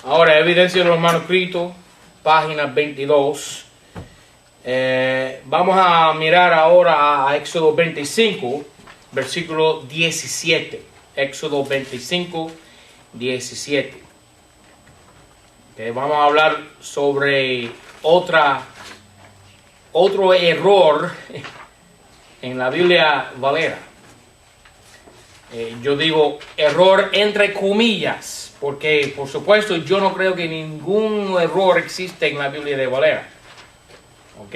Ahora, evidencia de los manuscritos, página 22. Vamos a mirar ahora a Éxodo 25, versículo 17. Éxodo 25, 17. Vamos a hablar sobre otro error en la Biblia Valera. Yo digo error entre comillas, porque por supuesto yo no creo que ningún error existe en la Biblia de Valera. ¿Ok?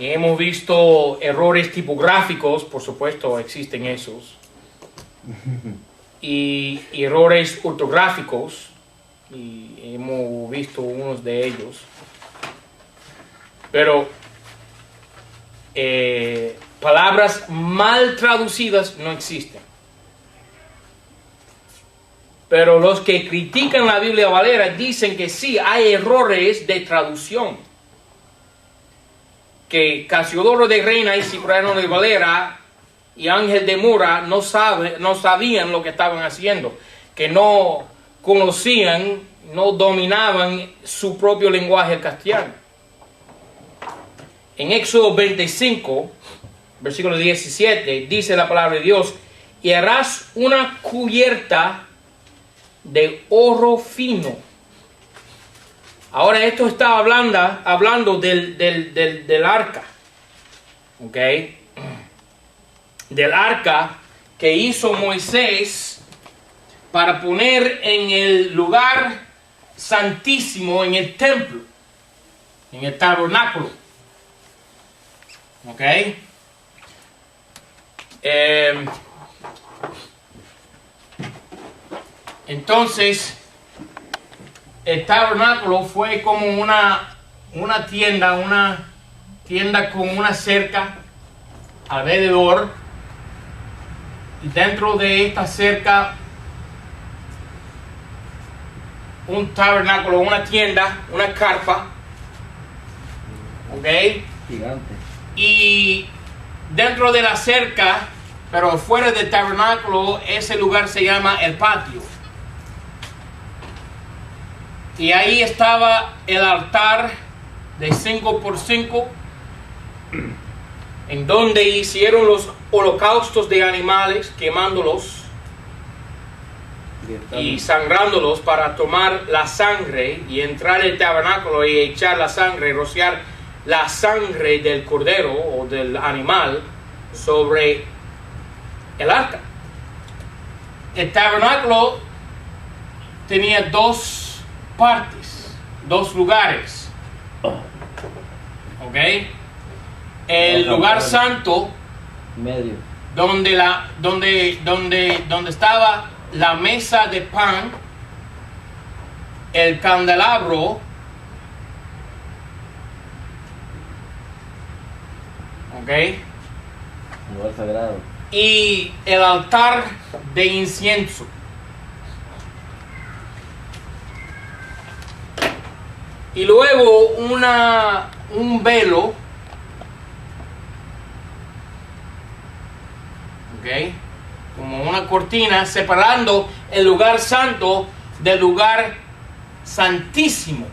Y hemos visto errores tipográficos, por supuesto existen esos. Y errores ortográficos, y hemos visto unos de ellos. Pero palabras mal traducidas no existen. Pero los que critican la Biblia Valera dicen que sí, hay errores de traducción. Que Casiodoro de Reina y Cipriano de Valera y Ángel de Mura no sabían lo que estaban haciendo. Que no conocían, no dominaban su propio lenguaje castellano. En Éxodo 25, versículo 17, dice la palabra de Dios: y harás una cubierta de oro fino. Ahora esto está hablando del arca. ¿Ok? Del arca que hizo Moisés para poner en el lugar santísimo, en el templo, en el tabernáculo. ¿Ok? Entonces, el tabernáculo fue como una tienda con una cerca alrededor, y dentro de esta cerca un tabernáculo, una tienda, una carpa. ¿Ok? Gigante. Y dentro de la cerca, pero fuera del tabernáculo, ese lugar se llama el patio. Y ahí estaba el altar de 5x5, en donde hicieron los holocaustos de animales, quemándolos y sangrándolos para tomar la sangre y entrar al tabernáculo y echar la sangre, rociar la sangre del cordero o del animal sobre el arca. El tabernáculo tenía dos partes, dos lugares. ¿Ok? El lugar santo, medio, donde estaba la mesa de pan, el candelabro, ¿ok? lugar sagrado. Y el altar de incienso. Y luego un velo, ¿ok? Como una cortina separando el lugar santo del lugar santísimo.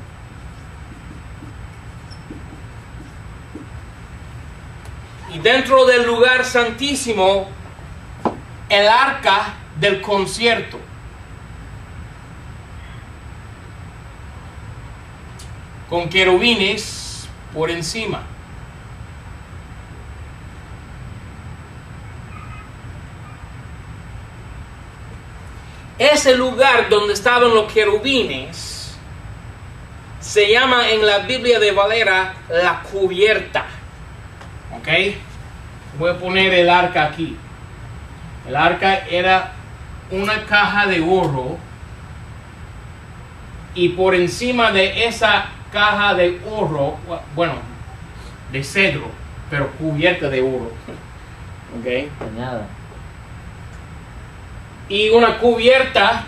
Y dentro del lugar santísimo, el arca del concierto. Con querubines por encima. Ese lugar donde estaban los querubines se llama en la Biblia de Valera la cubierta. ¿Ok? Voy a poner el arca aquí. El arca era una caja de oro, y por encima de esa caja de oro, bueno, de cedro, pero cubierta de oro. ¿Ok? Cañada. Y una cubierta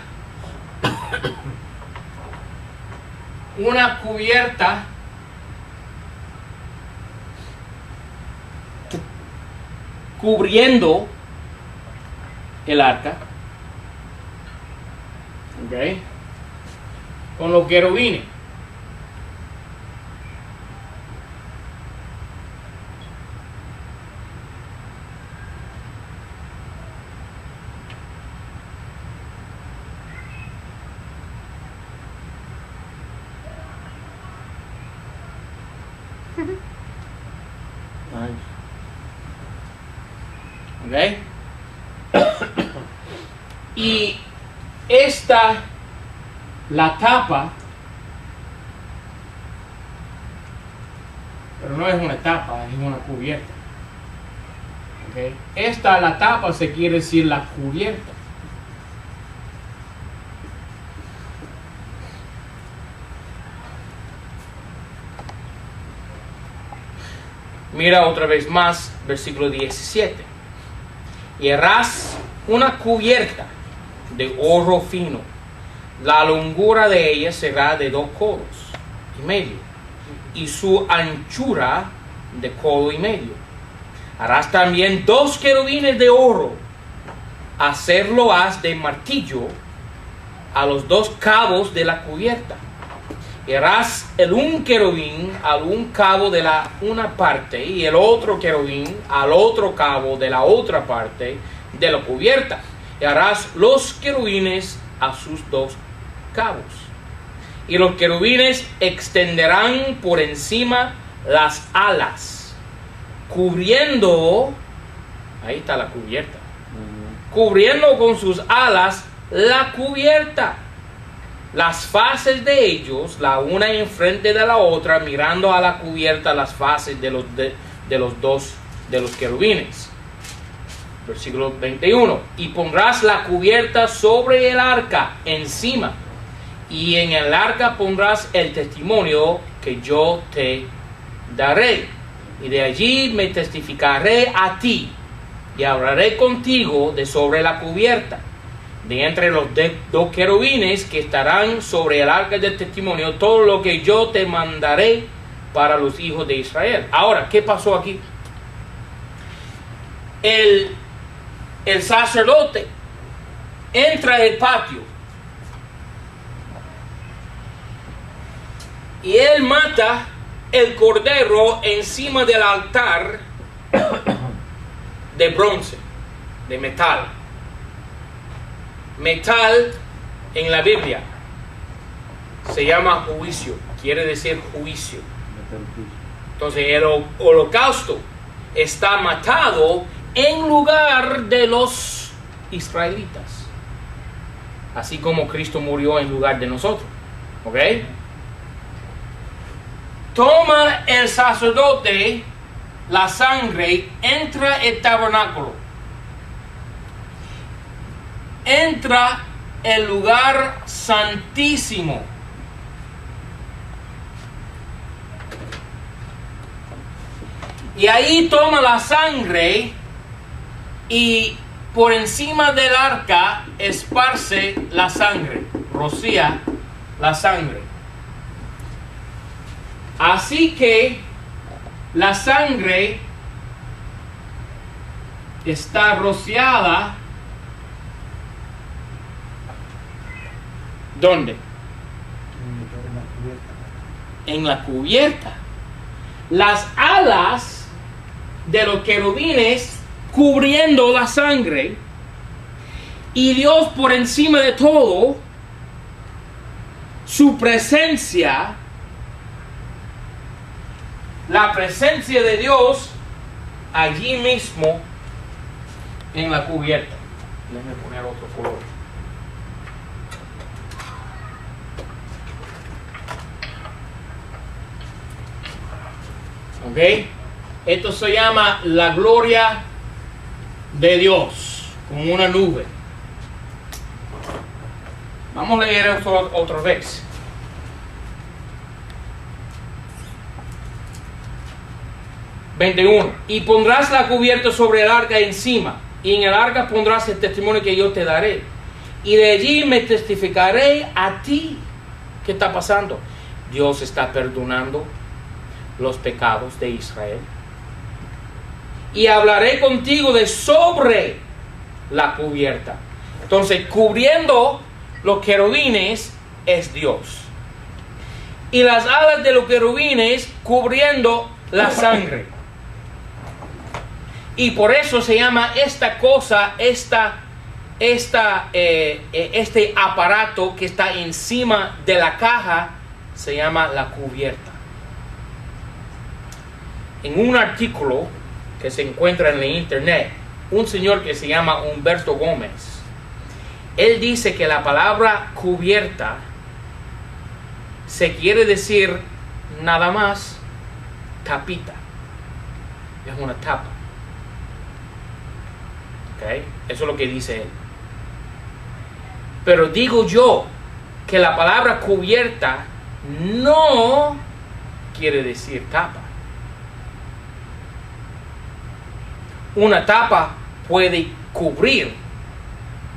cubriendo el arca. ¿Ok? con los querubines. Nice. ¿Ok? Y esta, la tapa, pero no es una tapa, es una cubierta. ¿Ok? Esta, la tapa, se quiere decir la cubierta. Mira otra vez más, versículo 17. Y harás una cubierta de oro fino. La longura de ella será de 2 codos y medio, y su anchura de codo y medio. Harás también 2 querubines de oro. Hacerlo haz de martillo a los 2 cabos de la cubierta. Y harás el un querubín al un cabo de la una parte, y el otro querubín al otro cabo de la otra parte de la cubierta. Y harás los querubines a sus 2 cabos. Y los querubines extenderán por encima las alas, cubriendo, ahí está la cubierta, cubriendo con sus alas la cubierta, las faces de ellos, la una enfrente de la otra, mirando a la cubierta las faces de los dos querubines. Versículo 21. Y pondrás la cubierta sobre el arca encima, y en el arca pondrás el testimonio que yo te daré. Y de allí me testificaré a ti, y hablaré contigo de sobre la cubierta, de entre los 2 querubines que estarán sobre el arca del testimonio, todo lo que yo te mandaré para los hijos de Israel. Ahora, ¿qué pasó aquí? El sacerdote entra al patio y él mata el cordero encima del altar de bronce, de metal. Metal en la Biblia se llama juicio, quiere decir juicio. Entonces el holocausto está matado en lugar de los israelitas, así como Cristo murió en lugar de nosotros. ¿Ok? Toma el sacerdote la sangre, entra el tabernáculo, entra el lugar santísimo, y ahí toma la sangre y por encima del arca esparce la sangre, rocía la sangre. Así que la sangre está rociada. ¿Dónde? En la cubierta. Las alas de los querubines cubriendo la sangre, y Dios por encima de todo, su presencia, la presencia de Dios allí mismo en la cubierta. Déjenme poner otro color. ¿Ok? Esto se llama la gloria de Dios, como una nube. Vamos a leer esto otra vez. (21) Y pondrás la cubierta sobre el arca encima, y en el arca pondrás el testimonio que yo te daré, y de allí me testificaré a ti. ¿Qué está pasando? Dios está perdonando los pecados de Israel, y hablaré contigo de sobre la cubierta. Entonces, cubriendo los querubines es Dios. y las alas de los querubines cubriendo la sangre. Y por eso se llama esta cosa, este aparato que está encima de la caja, se llama la cubierta. En un artículo que se encuentra en la internet, un señor que se llama Humberto Gómez, él dice que la palabra cubierta se quiere decir nada más tapita. Es una tapa. ¿Okay? Eso es lo que dice él. Pero digo yo que la palabra cubierta no quiere decir tapa. Una tapa puede cubrir,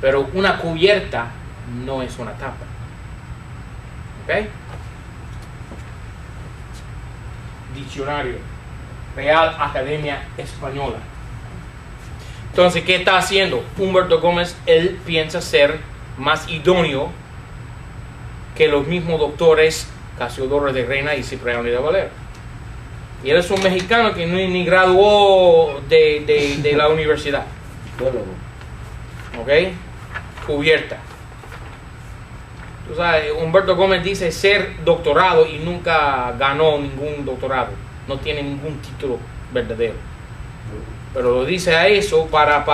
pero una cubierta no es una tapa. ¿Ok? Diccionario Real Academia Española. Entonces, ¿qué está haciendo? Humberto Gómez, él piensa ser más idóneo que los mismos doctores Casiodoro de Reina y Cipriano de Valera. Y él es un mexicano que ni graduó de la universidad. Teólogo. ¿Ok? Cubierta. Tú sabes, Humberto Gómez dice ser doctorado y nunca ganó ningún doctorado. No tiene ningún título verdadero. Pero lo dice a eso para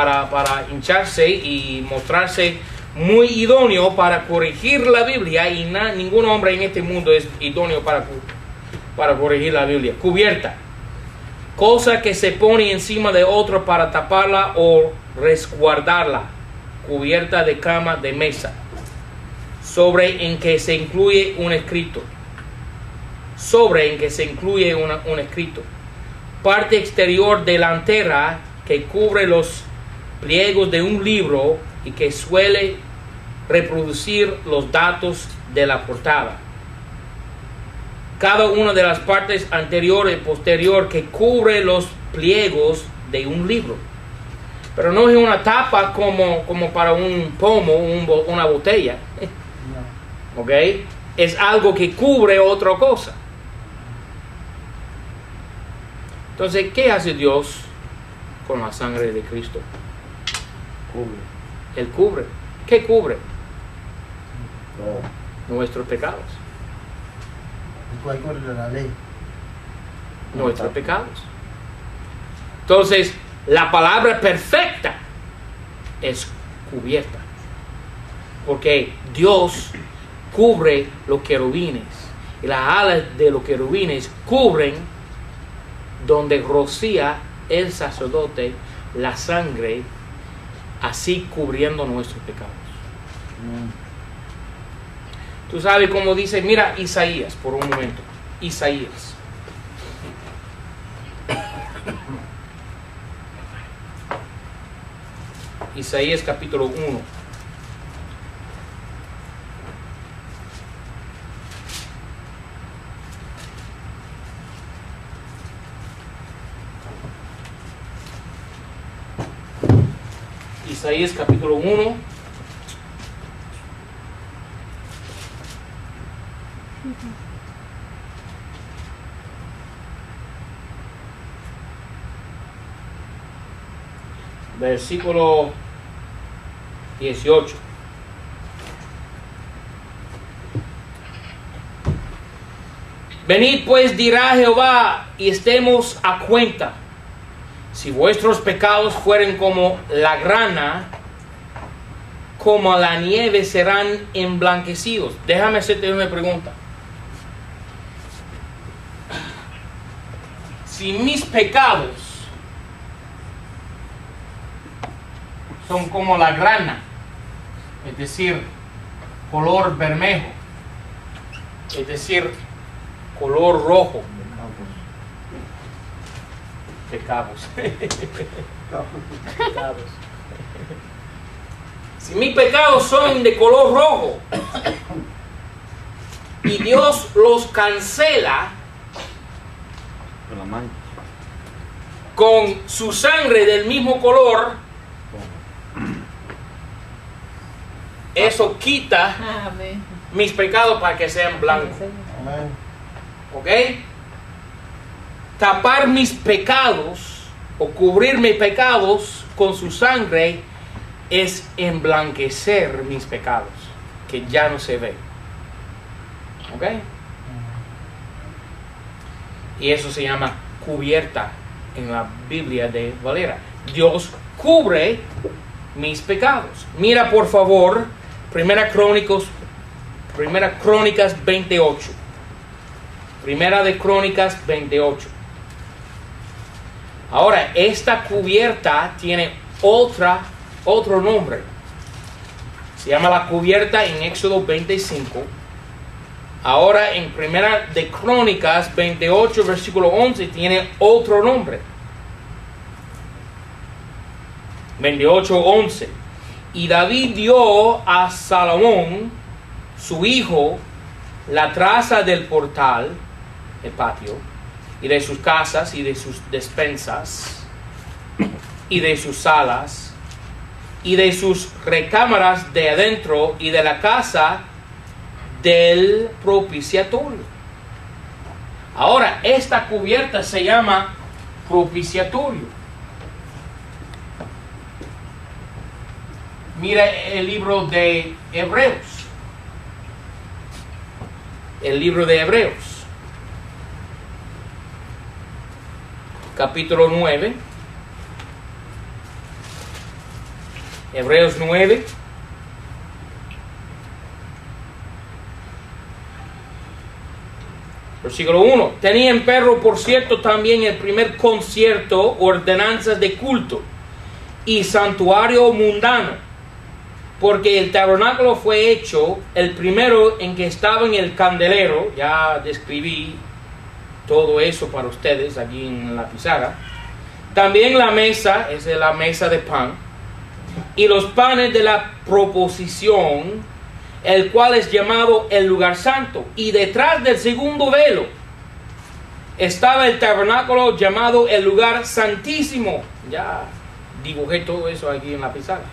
hincharse y mostrarse muy idóneo para corregir la Biblia, y ningún hombre en este mundo es idóneo para corregir la Biblia. Cubierta, cosa que se pone encima de otro para taparla o resguardarla. Cubierta de cama, de mesa, sobre en que se incluye un escrito. Sobre en que se incluye un escrito. Parte exterior delantera que cubre los pliegos de un libro y que suele reproducir los datos de la portada. Cada una de las partes anterior y posterior que cubre los pliegos de un libro. Pero no es una tapa como para un pomo, una botella. ¿Ok? Es algo que cubre otra cosa. Entonces, ¿qué hace Dios con la sangre de Cristo? Cubre. Él cubre. ¿Qué cubre? Todo. Nuestros pecados. ¿Cuál corre la ley? Nuestros pecados. Entonces, la palabra perfecta es cubierta. Porque Dios cubre los querubines. Y las alas de los querubines cubren donde rocía el sacerdote la sangre, así cubriendo nuestros pecados. Tú sabes cómo dice, mira Isaías por un momento. Isaías. Isaías capítulo 1. Isaías capítulo 1. Versículo 18. Venid pues, dirá Jehová, y estemos a cuenta. Si vuestros pecados fueren como la grana, como la nieve serán emblanquecidos. Déjame hacerte una pregunta. Si mis pecados son como la grana, es decir, color bermejo, es decir, color rojo, pecados. Si mis pecados son de color rojo y Dios los cancela Con la mano. con su sangre del mismo color, eso quita Amén. mis pecados para que sean blancos. Amén. ¿Ok? Tapar mis pecados o cubrir mis pecados con su sangre es emblanquecer mis pecados, que ya no se ve. ¿Ok? Y eso se llama cubierta en la Biblia de Valera. Dios cubre mis pecados. Mira por favor, Primera Crónicas 28. Primera de Crónicas 28. Ahora, esta cubierta tiene otro nombre. Se llama la cubierta en Éxodo 25. Ahora en Primera de Crónicas 28, versículo 11, tiene otro nombre. 28:11. Y David dio a Salomón, su hijo, la traza del portal, el patio, y de sus casas, y de sus despensas, y de sus salas, y de sus recámaras de adentro, y de la casa del propiciatorio. Ahora, esta cubierta se llama propiciatorio. Mira el libro de Hebreos. El libro de Hebreos. Capítulo 9. Hebreos 9. Versículo 1. Tenía en perro, por cierto, también el primer concierto, ordenanzas de culto y santuario mundano. Porque el tabernáculo fue hecho el primero en que estaba en el candelero. Ya describí todo eso para ustedes aquí en la pizarra. También la mesa, es la mesa de pan. Y los panes de la proposición, el cual es llamado el lugar santo. Y detrás del segundo velo estaba el tabernáculo llamado el lugar santísimo. Ya dibujé todo eso aquí en la pizarra.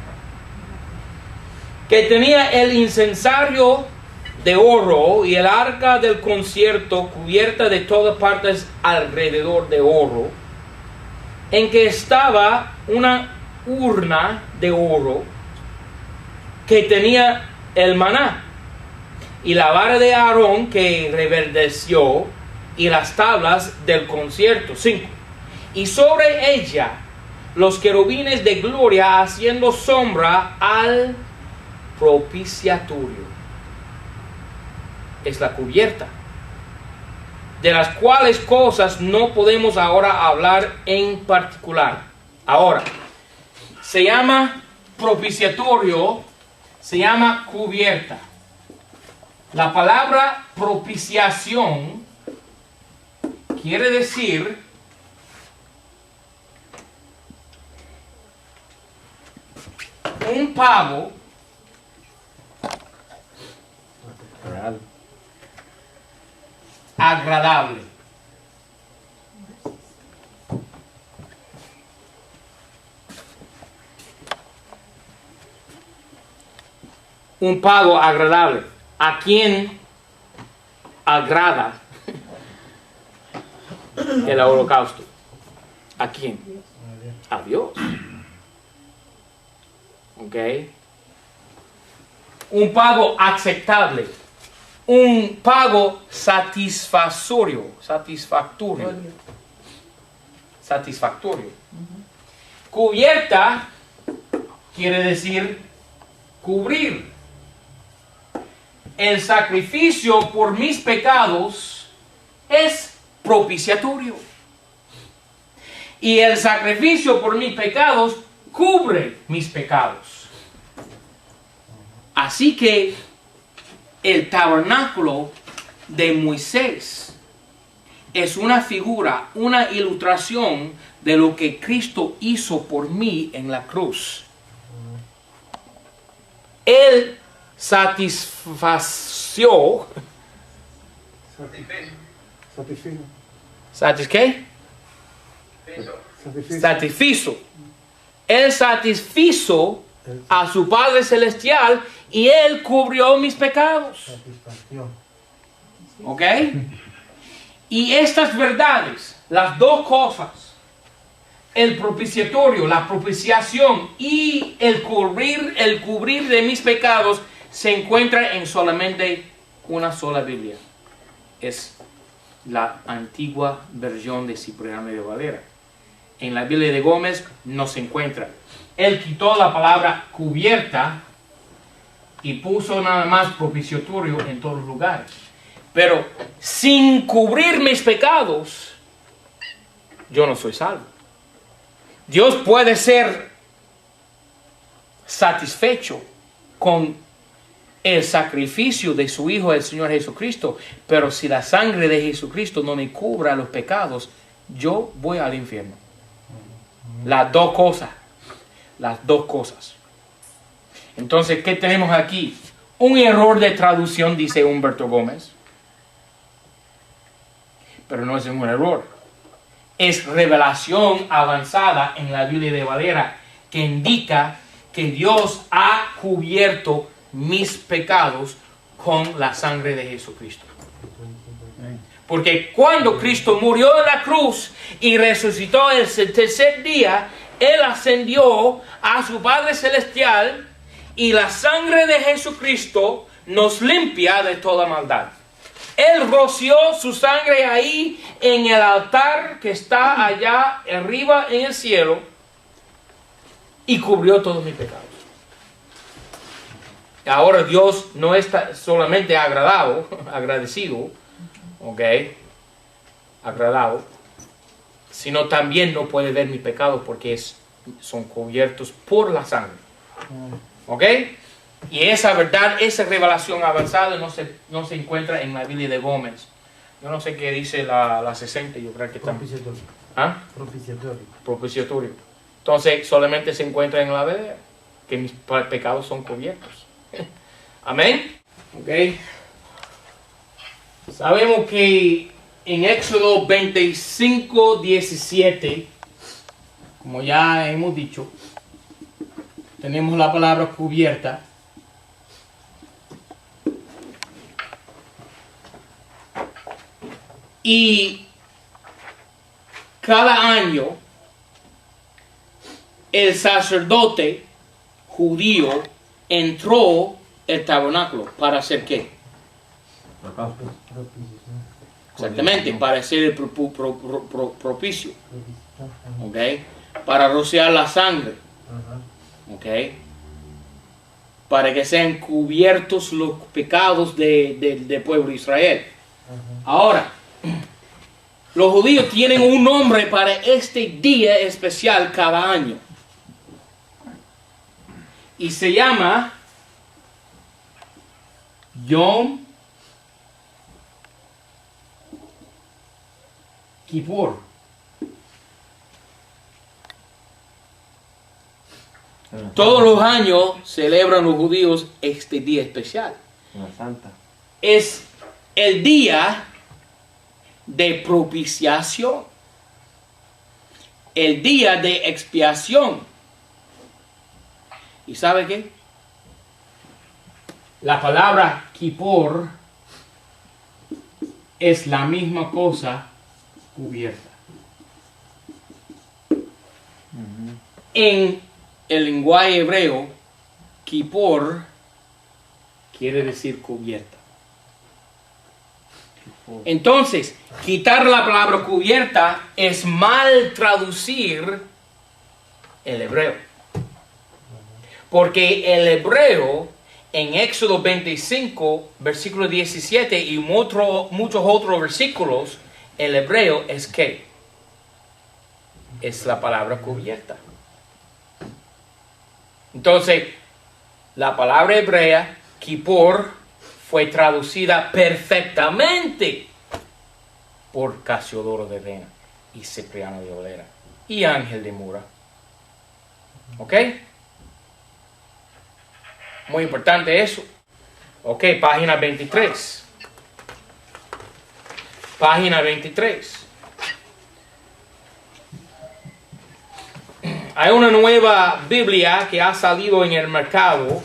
Que tenía el incensario de oro y el arca del concierto cubierta de todas partes alrededor de oro, en que estaba una urna de oro que tenía el maná y la vara de Aarón que reverdeció y las tablas del concierto. 5. Y sobre ella los querubines de gloria haciendo sombra al propiciatorio. Es la cubierta, de las cuales cosas no podemos ahora hablar en particular. Ahora, se llama propiciatorio, se llama cubierta. La palabra propiciación quiere decir un pago Real. agradable. Un pago agradable. ¿A quién agrada el holocausto? ¿A quién? A Dios. ¿Ok? Un pago aceptable. Un pago satisfactorio. Cubierta quiere decir cubrir. El sacrificio por mis pecados es propiciatorio. Y el sacrificio por mis pecados cubre mis pecados. Así que el tabernáculo de Moisés es una figura, una ilustración de lo que Cristo hizo por mí en la cruz. Él satisfació. ¿Qué? Satisfizo. Él satisfizo a su Padre Celestial y Él cubrió mis pecados. Satisfacción. ¿Ok? Y estas verdades, las dos cosas, el propiciatorio, la propiciación y el cubrir de mis pecados, se encuentran en solamente una sola Biblia. Es la antigua versión de Cipriano de Valera. En la Biblia de Gómez no se encuentra. Él quitó la palabra cubierta y puso nada más propiciatorio en todos los lugares. Pero sin cubrir mis pecados, yo no soy salvo. Dios puede ser satisfecho con el sacrificio de su Hijo, el Señor Jesucristo, pero si la sangre de Jesucristo no me cubra los pecados, yo voy al infierno. Las dos cosas. Entonces, ¿qué tenemos aquí? Un error de traducción, dice Humberto Gómez. Pero no es un error. Es revelación avanzada en la Biblia de Valera que indica que Dios ha cubierto mis pecados con la sangre de Jesucristo. Porque cuando Cristo murió en la cruz y resucitó el tercer día, Él ascendió a su Padre Celestial y la sangre de Jesucristo nos limpia de toda maldad. Él roció su sangre ahí en el altar que está allá arriba en el cielo y cubrió todos mis pecados. Ahora Dios no está solamente agradecido, sino también no puede ver mis pecados porque son cubiertos por la sangre. ¿Ok? Y esa verdad, esa revelación avanzada no se encuentra en la Biblia de Gómez. Yo no sé qué dice la 60, yo creo que también. Propiciatorio. ¿Ah? Propiciatorio. Propiciatorio. Entonces solamente se encuentra en la Biblia que mis pecados son cubiertos. Amén. Ok. Sabemos que en Éxodo 25:17, como ya hemos dicho, tenemos la palabra cubierta. Y cada año el sacerdote judío entró el tabernáculo para hacer ¿qué? Exactamente, para hacer el propicio. ¿Okay? Para rociar la sangre. ¿Okay? Para que sean cubiertos los pecados del pueblo de Israel. Ahora, los judíos tienen un nombre para este día especial cada año. Y se llama Yom Kippur. Todos los años celebran los judíos este día especial. Una santa. Es el día de propiciación, el día de expiación. ¿Y sabe qué? La palabra Kippur es la misma cosa cubierta. En el lenguaje hebreo, Kippur quiere decir cubierta. Entonces, quitar la palabra cubierta es mal traducir el hebreo. Porque el hebreo en Éxodo 25, versículo 17 y muchos otros versículos, el hebreo es ¿qué? Es la palabra cubierta. Entonces, la palabra hebrea, Kippur, fue traducida perfectamente por Casiodoro de Reina y Cipriano de Valera y Ángel de Mura. ¿Ok? Muy importante eso. Ok, página 23. Página 23. Hay una nueva Biblia que ha salido en el mercado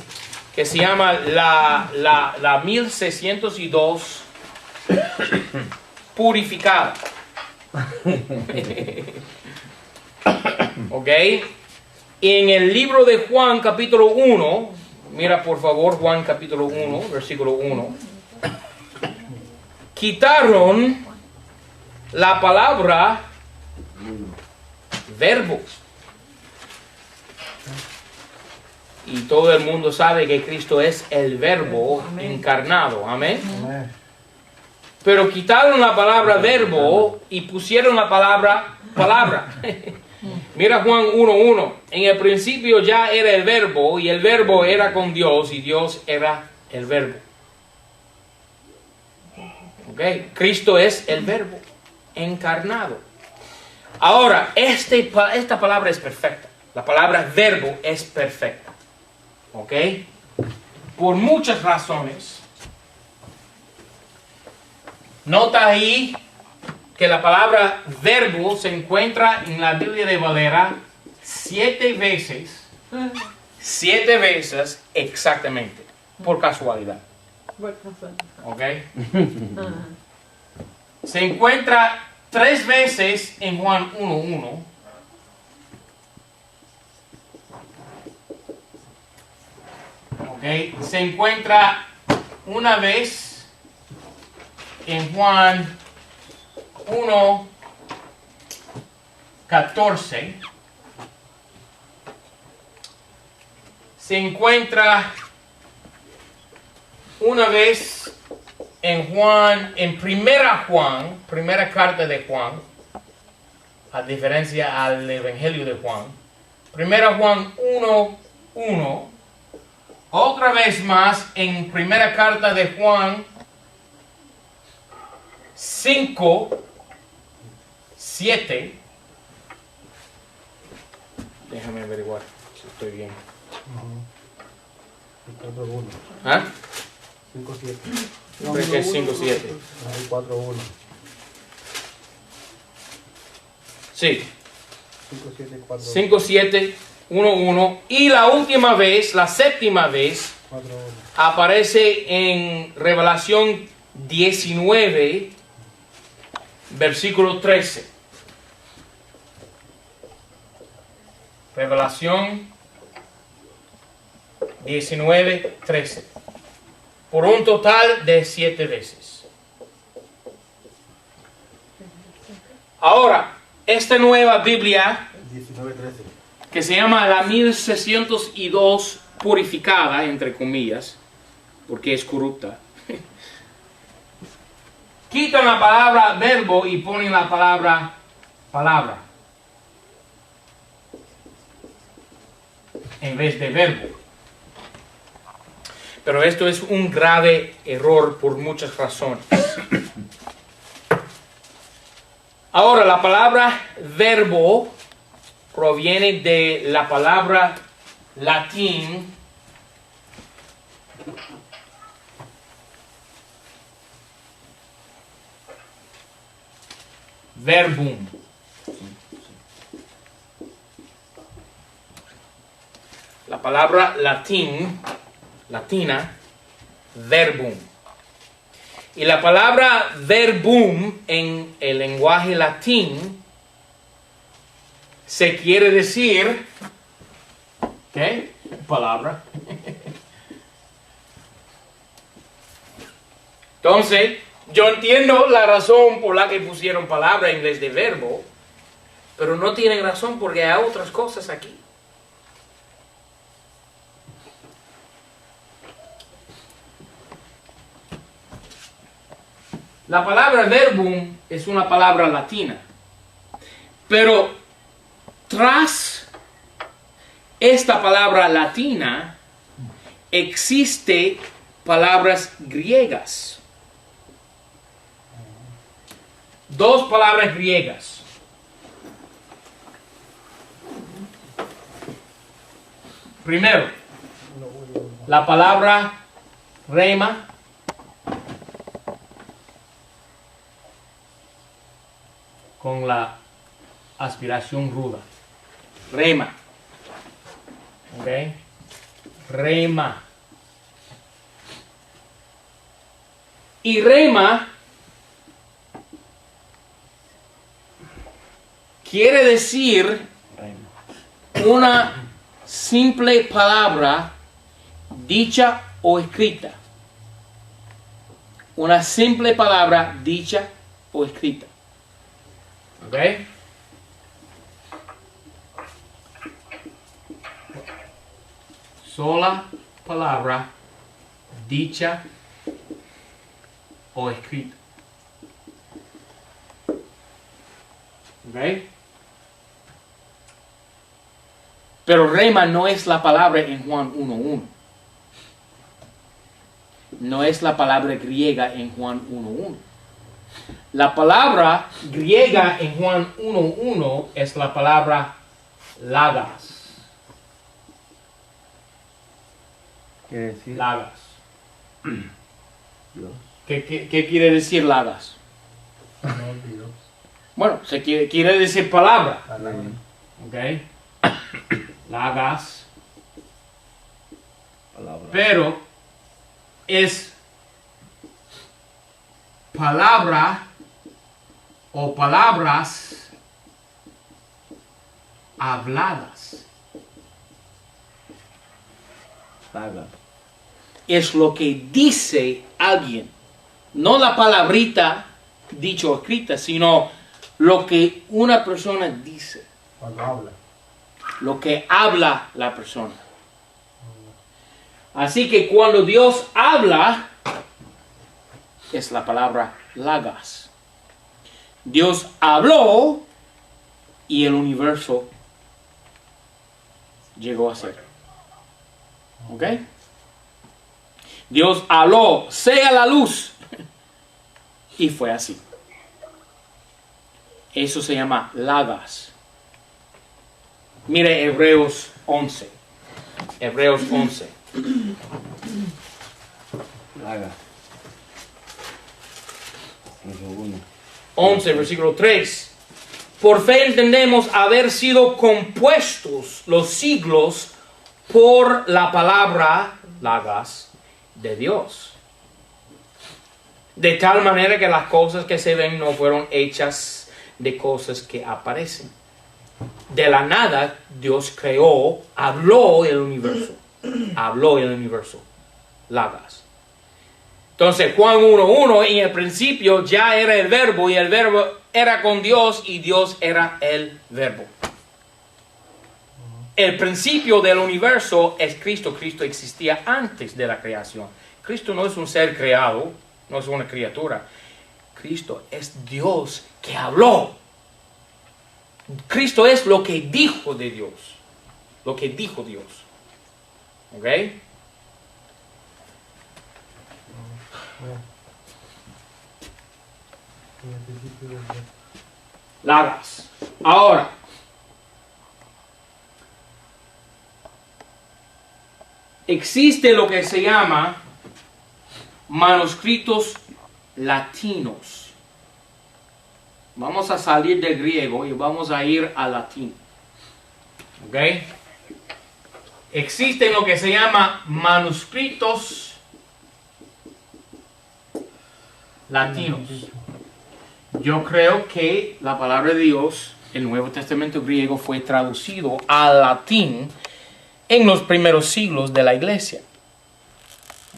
que se llama la 1602 purificada. ¿Ok? En el libro de Juan capítulo 1, mira por favor Juan capítulo 1, versículo 1, quitaron la palabra verbo. Y todo el mundo sabe que Cristo es el verbo encarnado. Amén. Amén. Pero quitaron la palabra verbo y pusieron la palabra palabra. Mira Juan 1:1. En el principio ya era el verbo y el verbo era con Dios y Dios era el verbo. ¿Ok? Cristo es el verbo encarnado. Ahora, esta palabra es perfecta. La palabra verbo es perfecta. ¿Ok? Por muchas razones. Nota ahí que la palabra verbo se encuentra en la Biblia de Valera 7 veces. 7 veces exactamente. Por casualidad. ¿Ok? Se encuentra 3 veces en Juan 1:1. ¿Ok? Se encuentra una vez en Juan 1:14. Se encuentra una vez en primera carta de Juan, a diferencia al Evangelio de Juan. Primera Juan 1:1. Otra vez más en primera carta de Juan 5:7. Déjame averiguar si estoy bien. 4-1. ¿Ah? 5-7. Creo que es 5:7. Ahí 4-1. Sí. 5-7, 4-1. 5:7, 1:1. Y la última vez, la séptima vez, 4-1. aparece en Revelación 19, versículo 13. Revelación 19, 13. Por un total de 7 veces. Ahora, esta nueva Biblia, 19-13. que se llama la 1602 purificada, entre comillas, porque es corrupta, quitan la palabra verbo y ponen la palabra palabra en vez de verbo. Pero esto es un grave error por muchas razones. Ahora, la palabra verbo proviene de la palabra latín verbum. La palabra latina, verbum. Y la palabra verbum en el lenguaje latín se quiere decir, ¿qué? Palabra. Entonces, yo entiendo la razón por la que pusieron palabra en vez de verbo, pero no tienen razón porque hay otras cosas aquí. La palabra verbum es una palabra latina, pero tras esta palabra latina existen palabras griegas. 2 palabras griegas. Primero, la palabra rema. Con la aspiración ruda. Rema. ¿Ok? Rema. Y rema quiere decir una simple palabra dicha o escrita. Una simple palabra dicha o escrita. ¿Ok? Sola palabra dicha o escrita. ¿Ok? Pero rema no es la palabra en Juan 1:1. No es la palabra griega en Juan 1:1. La palabra griega en Juan 1:1 es la palabra lagas. Quiere decir Lagas. Dios. ¿Qué quiere decir lagas? No, Dios. Bueno, quiere decir palabra. Palabra. ¿Ok? Lagas. Palabra. Pero es palabra o palabras habladas. Saga. Es lo que dice alguien. No la palabrita dicho o escrita, sino lo que una persona dice. Cuando habla. Lo que habla la persona. Así que cuando Dios habla, es la palabra lagas. Dios habló y el universo llegó a ser. ¿Ok? Dios habló, sea la luz. Y fue así. Eso se llama lagas. Mire Hebreos 11. Hebreos 11. Laga. 1. 11, versículo 3. Por fe entendemos haber sido compuestos los siglos por la palabra, lagas, de Dios. De tal manera que las cosas que se ven no fueron hechas de cosas que aparecen. De la nada Dios creó, habló el universo. Habló el universo. Lagas. Entonces Juan 1:1, en el principio ya era el verbo y el verbo era con Dios y Dios era el verbo. El principio del universo es Cristo. Cristo existía antes de la creación. Cristo no es un ser creado, no es una criatura. Cristo es Dios que habló. Cristo es lo que dijo de Dios. Lo que dijo Dios. ¿Ok? Lagas. Ahora, existe lo que se llama manuscritos latinos. Vamos a salir del griego y vamos a ir al latín. ¿Ok? Existen lo que se llama manuscritos latinos. Yo creo que la palabra de Dios, el Nuevo Testamento griego, fue traducido al latín en los primeros siglos de la iglesia.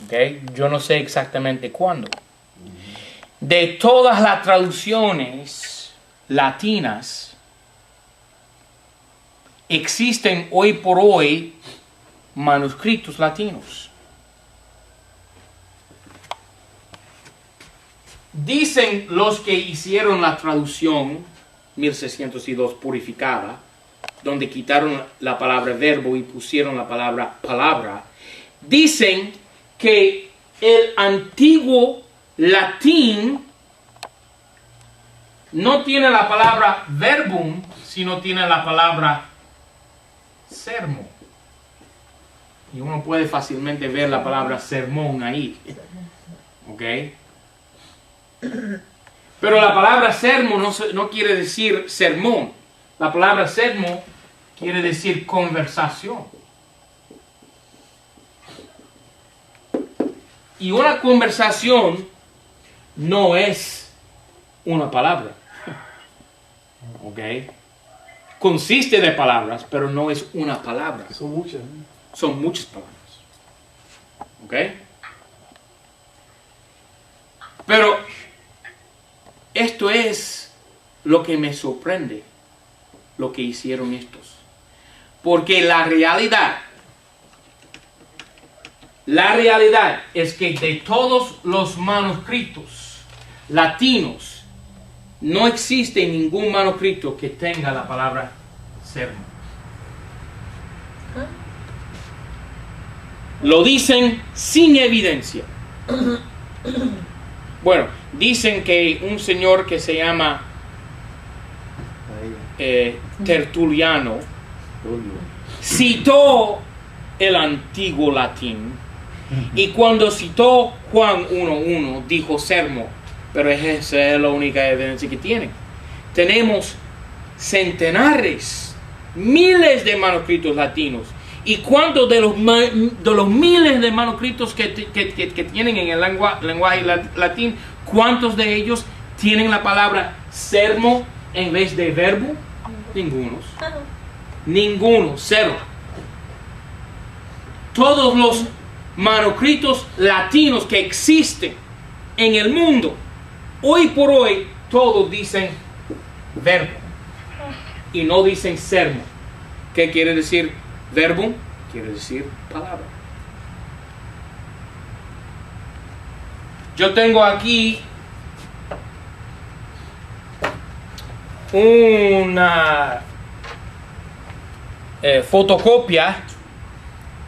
¿Okay? Yo no sé exactamente cuándo. De todas las traducciones latinas, existen hoy por hoy manuscritos latinos. Dicen los que hicieron la traducción 1602 purificada, donde quitaron la palabra verbo y pusieron la palabra palabra, dicen que el antiguo latín no tiene la palabra verbum, sino tiene la palabra sermo. Y uno puede fácilmente ver la palabra sermón ahí. ¿Ok? Pero la palabra sermo no quiere decir sermón. La palabra sermo quiere decir conversación. Y una conversación no es una palabra. ¿Ok? consiste de palabras, pero no es una palabra. Son muchas. Son muchas palabras. ¿Ok? Pero esto es lo que me sorprende, lo que hicieron estos. Porque la realidad es que de todos los manuscritos latinos, no existe ningún manuscrito que tenga la palabra sermo. Lo dicen sin evidencia. Bueno, dicen que un señor que se llama Tertuliano citó el antiguo latín, y cuando citó Juan 1:1 dijo sermo, pero esa es la única evidencia que tienen. Tenemos centenares, miles de manuscritos latinos. ¿Y cuántos de los miles de manuscritos que tienen en el lenguaje latín, cuántos de ellos tienen la palabra sermo en vez de verbo? Ningunos. Ninguno, cero. Todos los manuscritos latinos que existen en el mundo, hoy por hoy, todos dicen verbo y no dicen sermo. ¿Qué quiere decir verbo? Quiere decir palabra. Yo tengo aquí una fotocopia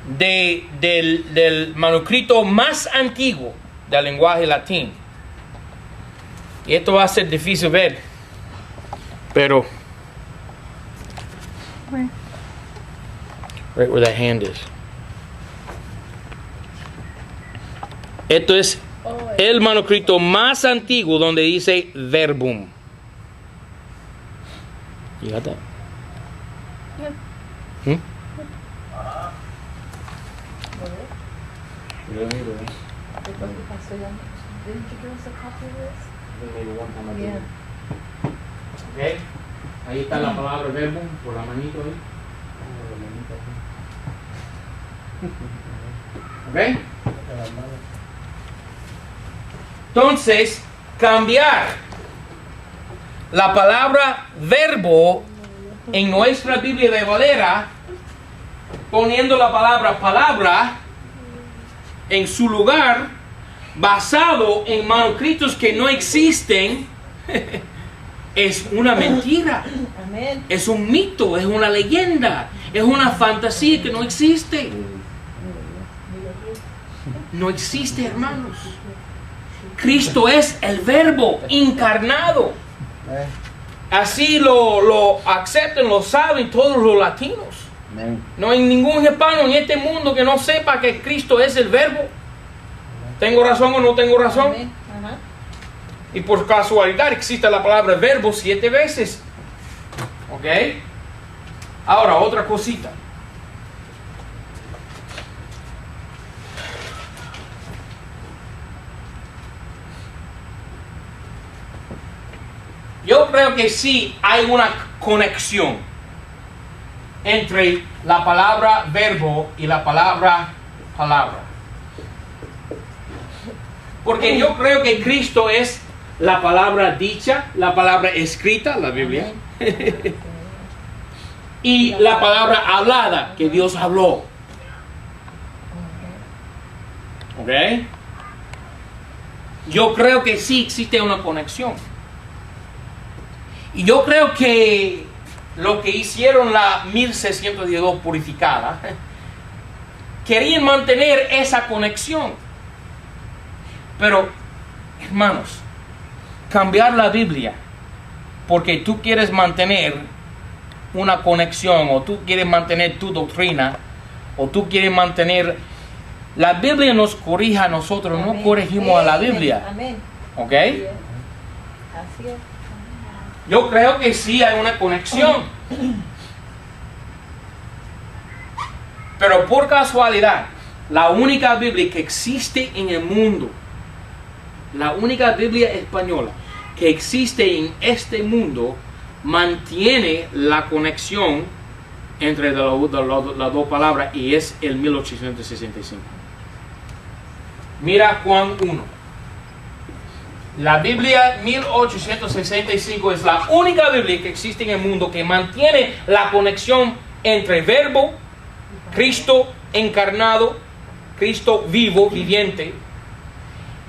del manuscrito más antiguo del lenguaje latín. Y esto va a ser difícil ver, pero right where that hand is. Esto es el manuscrito más antiguo donde dice verbum. You got that? Pero mira, Didn't you give us a copy of this? Yeah. Okay. Ahí está la palabra verbum por la manito ahí. ¿Ok? Entonces, cambiar la palabra verbo en nuestra Biblia de Valera, poniendo la palabra palabra en su lugar, basado en manuscritos que no existen, es una mentira. Amén. Es un mito, es una leyenda, es una fantasía que no existe. No existe, hermanos. Cristo es el verbo encarnado. Así lo aceptan, lo saben todos los latinos. No hay ningún hispano en este mundo que no sepa que Cristo es el verbo. ¿Tengo razón o no tengo razón? Amén. Ajá. Y por casualidad existe la palabra verbo 7 veces. ¿Ok? Ahora, otra cosita. Yo creo que sí hay una conexión entre la palabra verbo y la palabra palabra. Porque yo creo que Cristo es la palabra dicha, la palabra escrita, la Biblia, y la palabra hablada, que Dios habló. ¿Ok? Yo creo que sí existe una conexión. Y yo creo que lo que hicieron la 1612 purificada, querían mantener esa conexión. Pero, hermanos, cambiar la Biblia porque tú quieres mantener una conexión, o tú quieres mantener tu doctrina, o tú quieres mantener... La Biblia nos corrige a nosotros, Amén. no corregimos a la Biblia. Amén. ¿Ok? Así es. Yo creo que sí hay una conexión. Pero por casualidad, la única Biblia que existe en el mundo, la única Biblia española que existe en este mundo, mantiene la conexión entre las dos palabras y es el 1865. Mira Juan 1. La Biblia 1865 es la única Biblia que existe en el mundo que mantiene la conexión entre verbo, Cristo encarnado, Cristo vivo, viviente,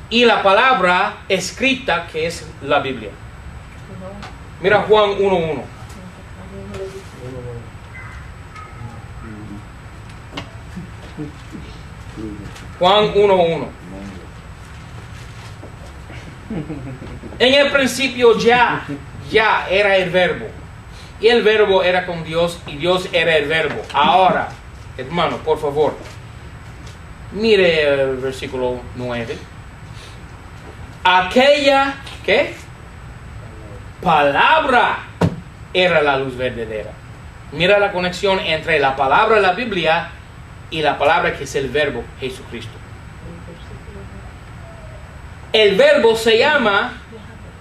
y la palabra escrita que es la Biblia. Mira Juan 1:1. Juan 1:1. En el principio ya era el verbo. Y el verbo era con Dios y Dios era el verbo. Ahora, hermano, por favor, mire el versículo 9. Aquella, ¿qué? Palabra era la luz verdadera. Mira la conexión entre la palabra de la Biblia y la palabra que es el verbo, Jesucristo. El verbo se llama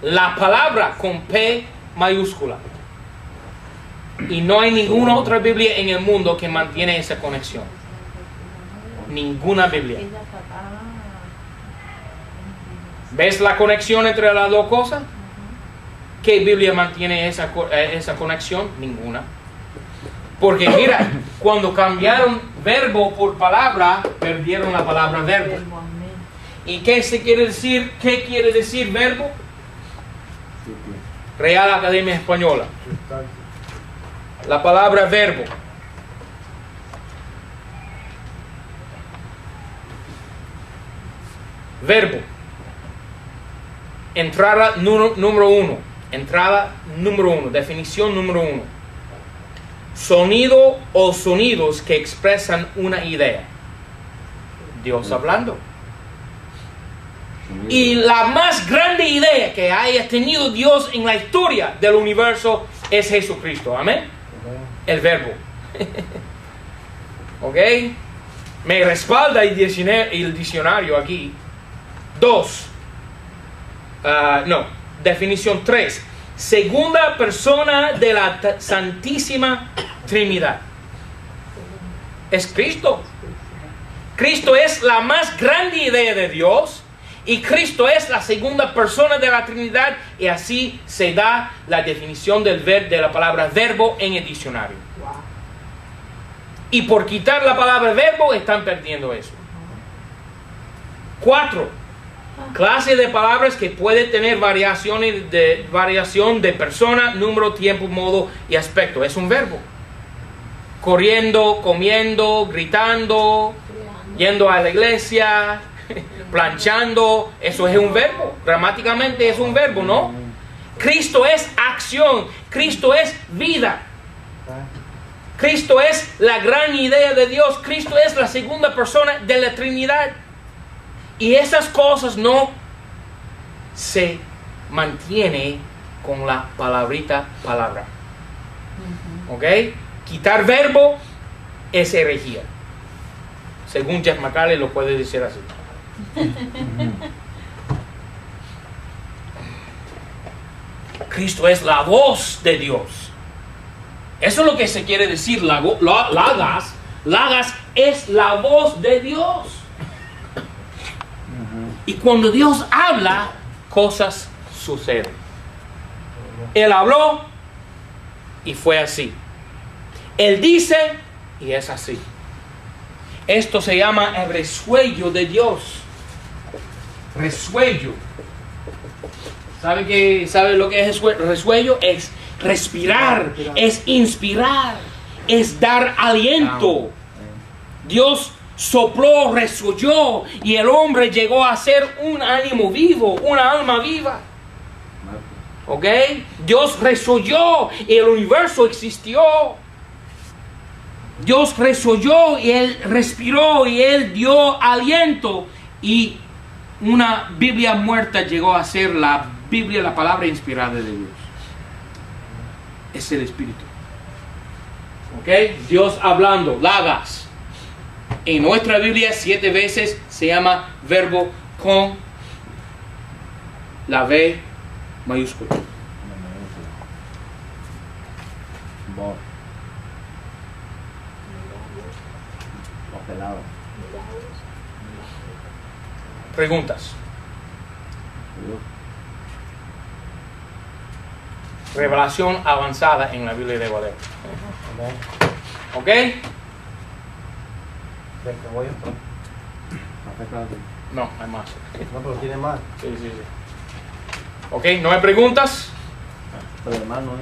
la palabra con P mayúscula. Y no hay ninguna otra Biblia en el mundo que mantiene esa conexión. Ninguna Biblia. ¿Ves la conexión entre las dos cosas? ¿Qué Biblia mantiene esa conexión? Ninguna. Porque mira, cuando cambiaron verbo por palabra, perdieron la palabra verbo. ¿Y qué se quiere decir? ¿Qué quiere decir verbo? Real Academia Española. La palabra verbo. Verbo. Entrada número uno. Entrada número uno. Definición número uno. Sonido o sonidos que expresan una idea. Dios hablando. Y la más grande idea que haya tenido Dios en la historia del universo es Jesucristo. Amén. El verbo. ¿Ok? Me respalda el diccionario aquí. 2. Definición 3. Segunda persona de la Santísima Trinidad. Es Cristo. Cristo es la más grande idea de Dios. Y Cristo es la segunda persona de la Trinidad. Y así se da la definición de la palabra verbo en el diccionario. Y por quitar la palabra verbo están perdiendo eso. 4. Clase de palabras que puede tener variación de persona, número, tiempo, modo y aspecto. Es un verbo. Corriendo, comiendo, gritando, yendo a la iglesia, planchando. Eso es un verbo. Gramáticamente es un verbo, ¿no? Cristo es acción. Cristo es vida. Cristo es la gran idea de Dios. Cristo es la segunda persona de la Trinidad. Y esas cosas no se mantienen con la palabrita palabra. ¿Ok? Quitar verbo es herejía. Según Jeff McCalley lo puede decir así. Cristo es la voz de Dios. Eso es lo que se quiere decir. Logos es la voz de Dios. Y cuando Dios habla, cosas suceden. Él habló y fue así. Él dice y es así. Esto se llama el resuello de Dios. Resuello. ¿Sabe lo que es resuello? Es respirar, es inspirar, es dar aliento. Dios sopló, resolló y el hombre llegó a ser un ánimo vivo, una alma viva. ¿Ok? Dios resolló y el universo existió. Dios resolló y Él respiró y Él dio aliento y una Biblia muerta llegó a ser la Biblia, la palabra inspirada de Dios. Es el Espíritu. ¿Ok? Dios hablando, logos. En nuestra Biblia 7 veces se llama verbo con la V mayúscula. pelado. Preguntas. Yo, Revelación avanzada en la Biblia de Valera. Amén. ¿Ok? Ven que voy a entrar. café claro. No, hay más. No, pero tiene más. Sí, sí, sí. ¿Ok? ¿No hay preguntas? Pero hermano,